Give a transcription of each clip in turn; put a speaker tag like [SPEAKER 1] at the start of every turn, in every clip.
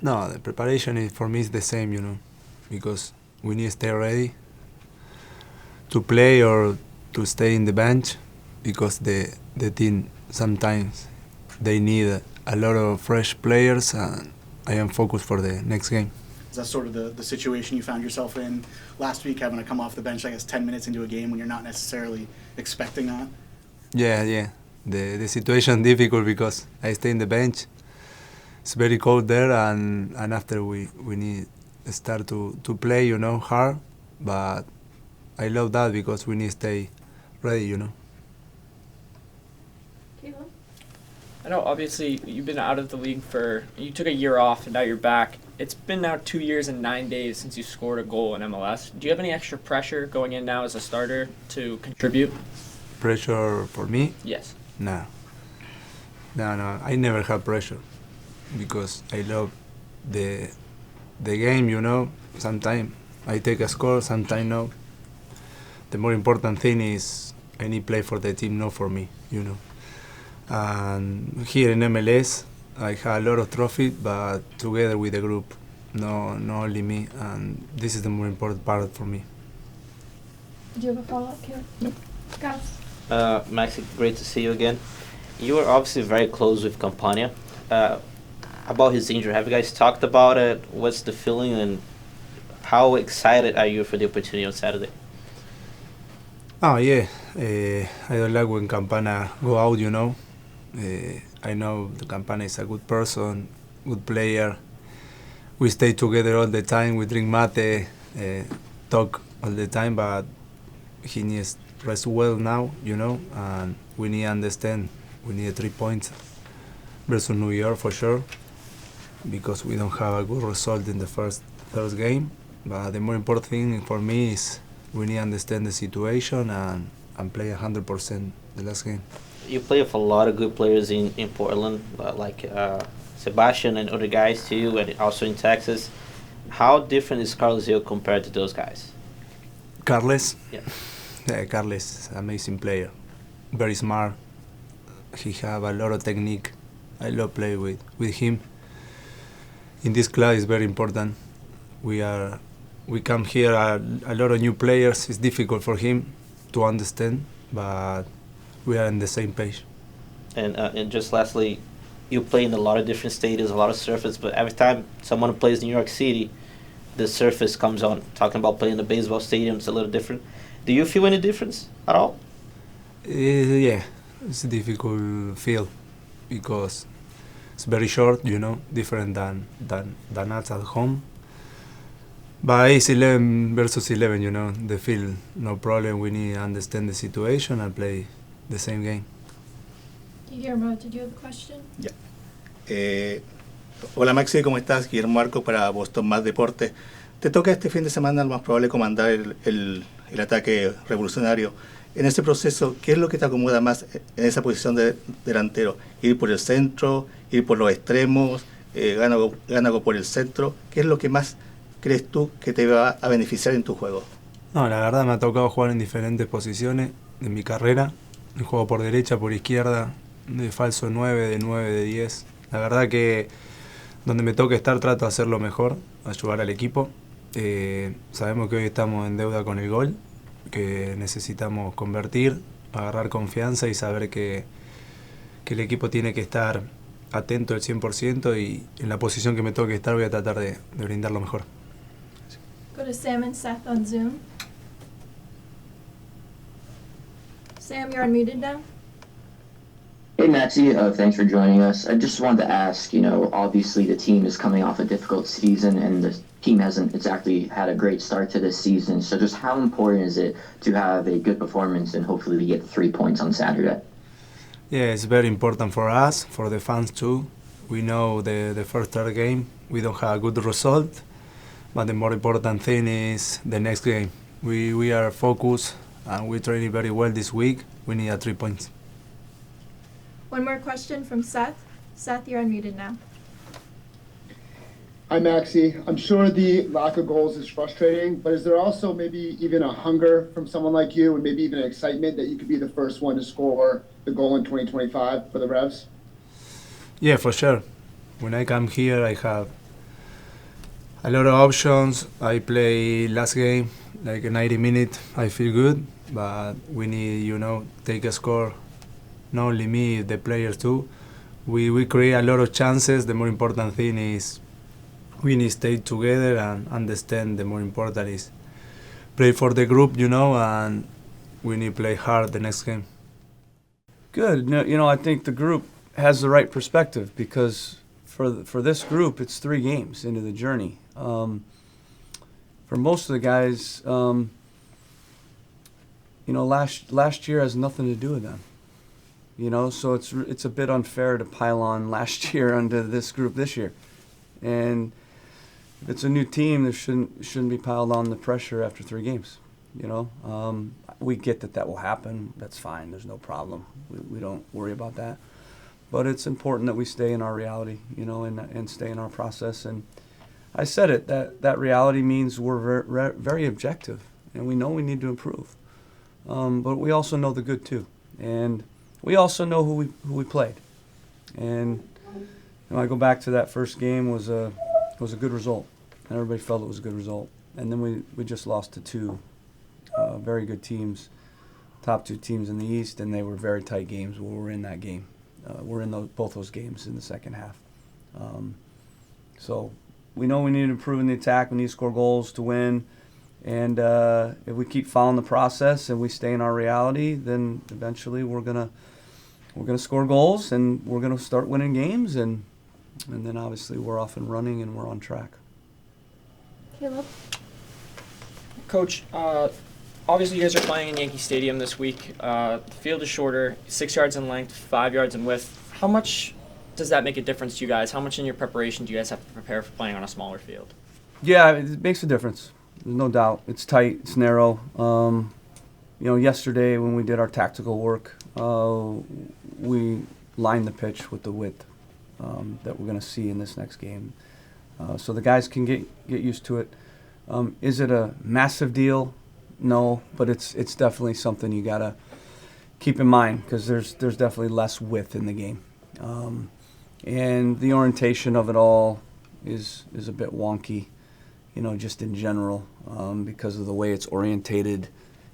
[SPEAKER 1] No, the preparation is, for me is the same, because we need to stay ready to play or to stay in the bench, because the team sometimes they need a lot of fresh players, and I am focused for the next game.
[SPEAKER 2] Is that sort of the situation you found yourself in last week, having to come off the bench, I guess, 10 minutes into a game when you're not necessarily expecting that?
[SPEAKER 1] Yeah. The situation difficult because I stay in the bench. It's very cold there, and after we need to start to play, hard. But I love that because we need to stay ready,
[SPEAKER 3] Caleb?
[SPEAKER 4] I know obviously you've been out of the league you took a year off and now you're back. It's been now 2 years and 9 days since you scored a goal in MLS. Do you have any extra pressure going in now as a starter to contribute?
[SPEAKER 1] Pressure for me?
[SPEAKER 4] Yes.
[SPEAKER 1] No. I never have pressure because I love the game, Sometimes I take a score, sometimes no. The more important thing is I need play for the team, not for me, And here in MLS, I have a lot of trophies, but together with the group, no only me. And this is the more important part for me.
[SPEAKER 3] Did you have a follow-up, Caleb? Nope. Guys?
[SPEAKER 5] Maxi, great to see you again. You were obviously very close with Campania. About his injury, have you guys talked about it? What's the feeling, and how excited are you for the opportunity on Saturday?
[SPEAKER 1] Oh yeah, I don't like when Campana go out, I know the Campana is a good person, good player. We stay together all the time, we drink mate, talk all the time, but he needs rest well now, and we need to understand we need 3 points versus New York for sure, because we don't have a good result in the first game. But the more important thing for me is we need to understand the situation and play 100% the last game.
[SPEAKER 5] You play with a lot of good players in Portland, like Sebastian and other guys too, and also in Texas. How different is Carlos Hill compared to those guys?
[SPEAKER 1] Carles?
[SPEAKER 5] Yeah.
[SPEAKER 1] Carles is an amazing player. Very smart. He have a lot of technique. I love play with him. In this class, it's very important. We come here a lot of new players. It's difficult for him to understand, but we are on the same page.
[SPEAKER 5] And just lastly, you play in a lot of different stadiums, a lot of surface, but every time someone plays New York City, the surface comes on. Talking about playing the baseball stadium, it's a little different. Do you feel any difference at all?
[SPEAKER 1] Yeah, it's a difficult field because it's very short, different than us at home. But it's 11 versus 11, the field, no problem. We need to understand the situation and play the same game.
[SPEAKER 3] Guillermo, did you have a question?
[SPEAKER 6] Ya. Hola Maxi, ¿cómo estás? Guillermo Marco para Boston Más Deporte. Te toca este fin de semana lo más probable comandar el ataque revolucionario. En ese proceso, ¿qué es lo que te acomoda más en esa posición de delantero? ¿Ir por el centro? ¿Ir por los extremos? ¿Gana por el centro? ¿Qué es lo que más crees tú que te va a beneficiar en tu juego?
[SPEAKER 1] No, la verdad me ha tocado jugar en diferentes posiciones en mi carrera. Juego por derecha, por izquierda, de falso 9, de 9, de 10. La verdad que donde me toca estar trato de hacerlo mejor, ayudar al equipo. Sabemos que hoy estamos en deuda con el gol, que necesitamos convertir, agarrar confianza y saber que el equipo tiene que estar atento al 100% y en la posición que me toque estar voy a tratar de brindar lo mejor.
[SPEAKER 3] Go to Sam and Seth on Zoom. Sam, you're unmuted now.
[SPEAKER 7] Hey Maxi, thanks for joining us. I just wanted to ask, obviously the team is coming off a difficult season and the team hasn't exactly had a great start to this season. So just how important is it to have a good performance and hopefully we get 3 points on Saturday?
[SPEAKER 1] Yeah, it's very important for us, for the fans too. We know the first third game, we don't have a good result, but the more important thing is the next game. We are focused and we're training very well this week. We need 3 points.
[SPEAKER 3] One more question from Seth. Seth, you're unmuted now.
[SPEAKER 8] Hi, Maxi. I'm sure the lack of goals is frustrating, but is there also maybe even a hunger from someone like you and maybe even an excitement that you could be the first one to score the goal in 2025 for the Revs?
[SPEAKER 1] Yeah, for sure. When I come here, I have A lot of options. I play last game like a 90 minute. I feel good, but we need take a score. Not only me, the players too. We create a lot of chances. The more important thing is we need to stay together and understand. The more important is play for the group, and we need to play hard the next game.
[SPEAKER 9] Good. No, I think the group has the right perspective because for this group, it's 3 games into the journey. For most of the guys, last year has nothing to do with them. So it's a bit unfair to pile on last year onto this group this year. And if it's a new team, there shouldn't be piled on the pressure after 3 games. We get that will happen. That's fine. There's no problem. We don't worry about that. But it's important that we stay in our reality, and stay in our process. And I said it, that reality means we're very objective, and we know we need to improve. But we also know the good too. And we also know who we played. And I go back to that first game was a good result. Everybody felt it was a good result. And then we just lost to 2 very good teams, top 2 teams in the East, and they were very tight games. We're in that game. We're in both those games in the second half. So we know we need to improve in the attack. We need to score goals to win. And if we keep following the process and we stay in our reality, then eventually we're gonna score goals and we're gonna start winning games, and then obviously we're off and running and we're on track.
[SPEAKER 3] Caleb?
[SPEAKER 4] Coach, obviously you guys are playing in Yankee Stadium this week. The field is shorter, 6 yards in length, 5 yards in width. How much does that make a difference to you guys? How much in your preparation do you guys have to prepare for playing on a smaller field?
[SPEAKER 9] Yeah, it makes a difference. There's no doubt. It's tight. It's narrow. Yesterday when we did our tactical work, we lined the pitch with the width that we're going to see in this next game, so the guys can get used to it. Is it a massive deal? No, but it's definitely something you gotta keep in mind because there's definitely less width in the game, and the orientation of it all is a bit wonky, just in general, because of the way it's orientated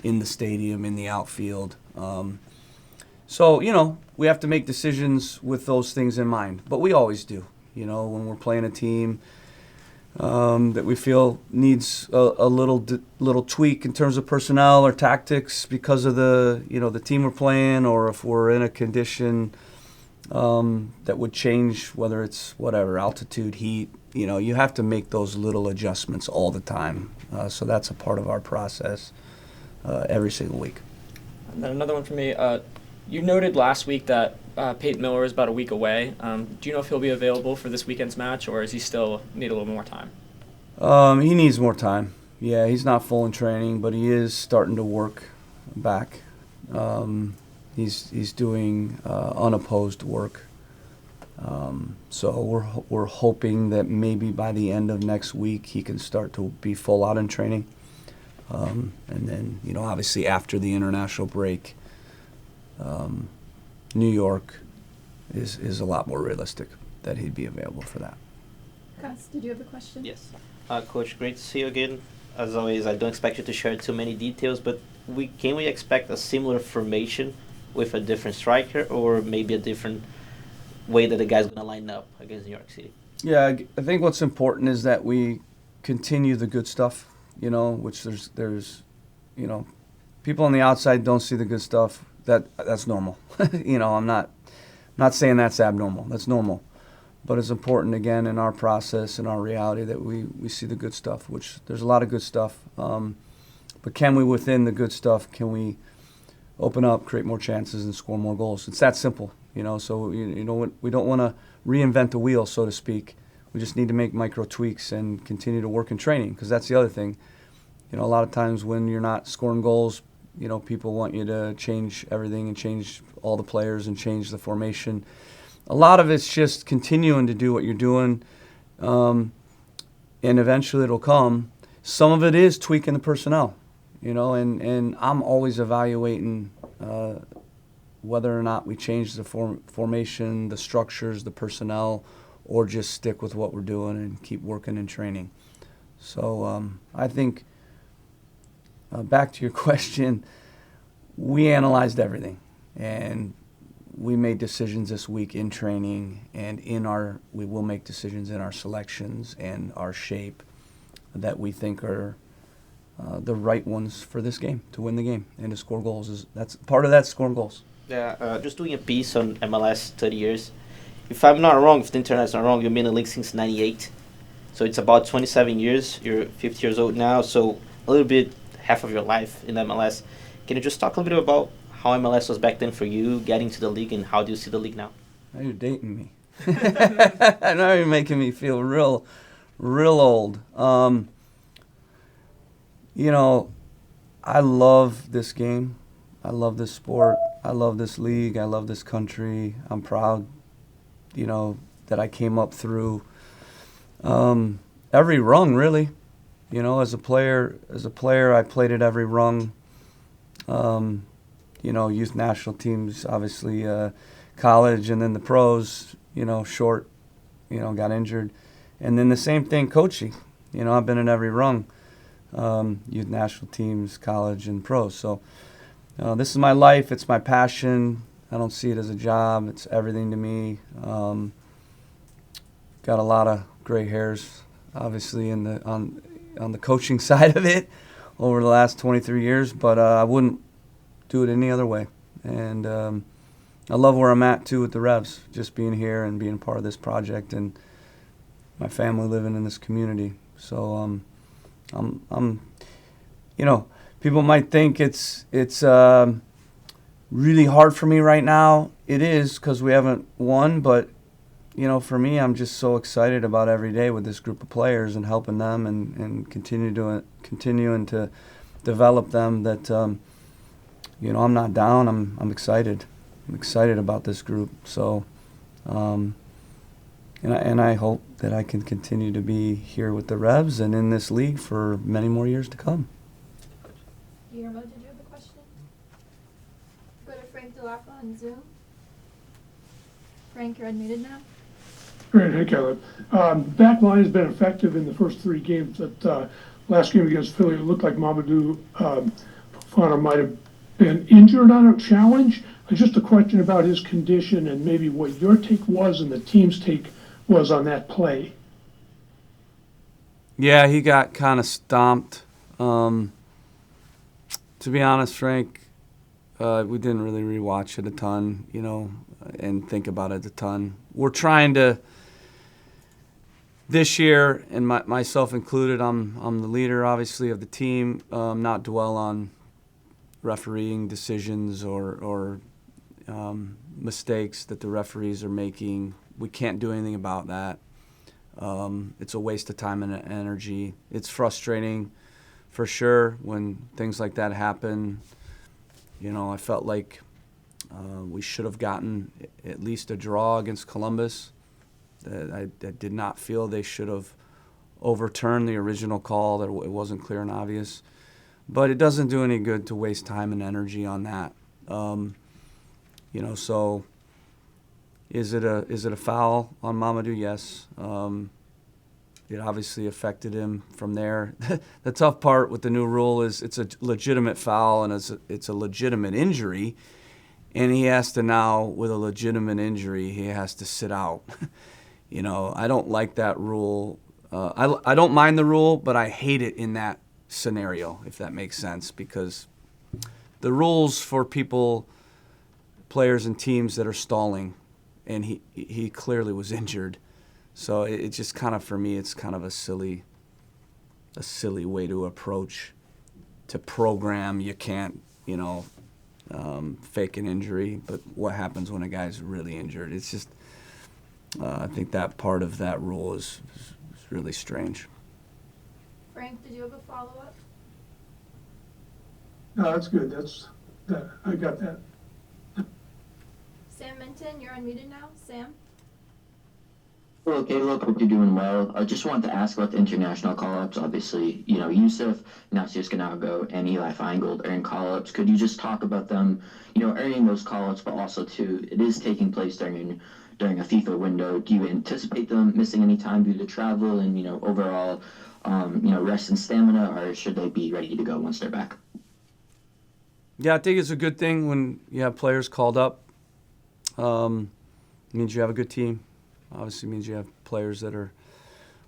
[SPEAKER 9] in the stadium, in the outfield. So we have to make decisions with those things in mind, but we always do. When we're playing a team that we feel needs a little tweak in terms of personnel or tactics because of the team we're playing, or if we're in a condition that would change, whether it's altitude, heat. You have to make those little adjustments all the time. So that's a part of our process every single week.
[SPEAKER 4] And then another one for me. You noted last week that Peyton Miller is about a week away. Do you know if he'll be available for this weekend's match, or does he still need a little more time?
[SPEAKER 9] He needs more time. Yeah, he's not full in training, but he is starting to work back. He's doing unopposed work. So we're hoping that maybe by the end of next week he can start to be full out in training. And then, obviously after the international break, New York is a lot more realistic that he'd be available for that.
[SPEAKER 3] Gus, did you have a question?
[SPEAKER 5] Yes. Coach, great to see you again. As always, I don't expect you to share too many details, but can we expect a similar formation with a different striker, or maybe a different way that the guy's going to line up against New York City?
[SPEAKER 9] Yeah, I think what's important is that we continue the good stuff, which there's people on the outside don't see the good stuff. That's normal. I'm not saying that's abnormal. That's normal. But it's important, again, in our process, in our reality, that we see the good stuff, which there's a lot of good stuff. But can we, within the good stuff, can we open up, create more chances, and score more goals? It's that simple, So, we don't want to reinvent the wheel, so to speak. We just need to make micro tweaks and continue to work in training, because that's the other thing. A lot of times when you're not scoring goals, people want you to change everything and change all the players and change the formation. A lot of it's just continuing to do what you're doing, and eventually it'll come. Some of it is tweaking the personnel, and I'm always evaluating whether or not we change the formation, the structures, the personnel, or just stick with what we're doing and keep working and training. So I think, back to your question, we analyzed everything, and we made decisions this week in training, and we will make decisions in our selections and our shape that we think are the right ones for this game, to win the game and to score goals. That's part of that, scoring goals.
[SPEAKER 5] Yeah, just doing a piece on MLS 30 years. If I'm not wrong, if the internet's not wrong, you've been in the league since '98. So it's about 27 years. You're 50 years old now, so a little bit, half of your life in MLS. Can you just talk a little bit about how MLS was back then for you, getting to the league, and how do you see the league now?
[SPEAKER 9] Now you're dating me. Now you're making me feel real old. You know, I love this game. I love this sport. I love this league. I love this country. I'm proud, you know, that I came up through every rung, really. You know, as a player, I played at every rung. You know, youth national teams, obviously, college, and then the pros, you know, short, you know, got injured. And then the same thing coaching. You know, I've been in every rung, youth national teams, college, and pros. So this is my life. It's my passion. I don't see it as a job. It's everything to me. Got a lot of gray hairs, obviously, on the coaching side of it over the last 23 years, but I wouldn't do it any other way. And I love where I'm at, too, with the Revs, just being here and being part of this project and my family living in this community. So I'm you know, people might think it's really hard for me right now. It is, because we haven't won, but you know, for me, I'm just so excited about every day with this group of players and helping them and continuing to develop them that, you know, I'm not down. I'm excited. I'm excited about this group. So, and I hope that I can continue to be here with the Revs and in this league for many more years to come.
[SPEAKER 3] Guillermo, did you have a question? Go to Frank DeLappa on Zoom. Frank, you're unmuted now.
[SPEAKER 10] Great, hey Caleb. Back line has been effective in the first three games. That last game against Philly, it looked like Mamadou Fofana might have been injured on a challenge. Just a question about his condition and maybe what your take was and the team's take was on that play.
[SPEAKER 9] Yeah, he got kind of stomped. To be honest, Frank, we didn't really rewatch it a ton, you know, and think about it a ton. We're trying to, this year, and myself included, I'm the leader, obviously, of the team, not dwell on refereeing decisions or mistakes that the referees are making. We can't do anything about that. It's a waste of time and energy. It's frustrating, for sure, when things like that happen. You know, I felt like we should have gotten at least a draw against Columbus. I did not feel they should have overturned the original call, that it wasn't clear and obvious. But it doesn't do any good to waste time and energy on that. You know, so is it a foul on Mamadou? Yes. It obviously affected him from there. The tough part with the new rule is it's a legitimate foul and it's a legitimate injury, and he has to now, with a legitimate injury, he has to sit out. You know, I don't like that rule. I don't mind the rule, but I hate it in that scenario, if that makes sense, because the rules for people, players and teams that are stalling, and he clearly was injured. So it just kind of, for me, it's kind of a silly way to approach, to program. You can't, you know, fake an injury, but what happens when a guy's really injured? It's just, I think that part of that rule is really strange.
[SPEAKER 3] Frank, did you have a follow-up?
[SPEAKER 10] No, that's good. I got that.
[SPEAKER 3] Sam Minton, you're unmuted now. Sam?
[SPEAKER 7] Hello, Caleb. Hope you're doing well. I just wanted to ask about the international call-ups. Obviously, Yusuf, Ignatius Ganago, and Eli Feingold earned call-ups. Could you just talk about them, earning those call-ups, but also, too, it is taking place during a FIFA window. Do you anticipate them missing any time due to travel and, overall, rest and stamina, or should they be ready to go once they're back?
[SPEAKER 9] Yeah, I think it's a good thing when you have players called up. It means you have a good team. Obviously means you have players that are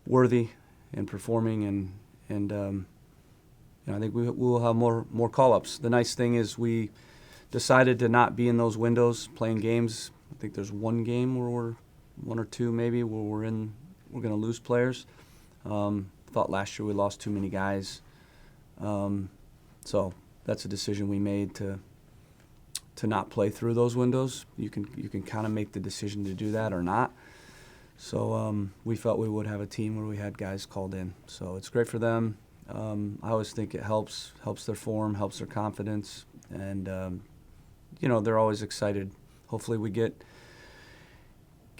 [SPEAKER 9] worthy and performing, and I think we will have more call-ups. The nice thing is we decided to not be in those windows playing games. I think there's one game where one or two maybe where we're going to lose players. Thought last year we lost too many guys, so that's a decision we made to not play through those windows. You can kind of make the decision to do that or not. So we felt we would have a team where we had guys called in. So it's great for them. I always think it helps their form, helps their confidence, and they're always excited. Hopefully we get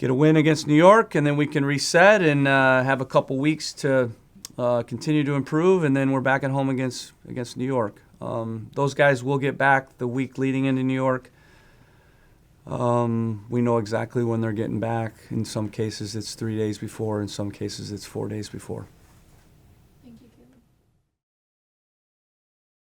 [SPEAKER 9] a win against New York, and then we can reset and have a couple weeks to continue to improve, and then we're back at home against New York. Those guys will get back the week leading into New York. We know exactly when they're getting back. In some cases, it's 3 days before. In some cases, it's 4 days before.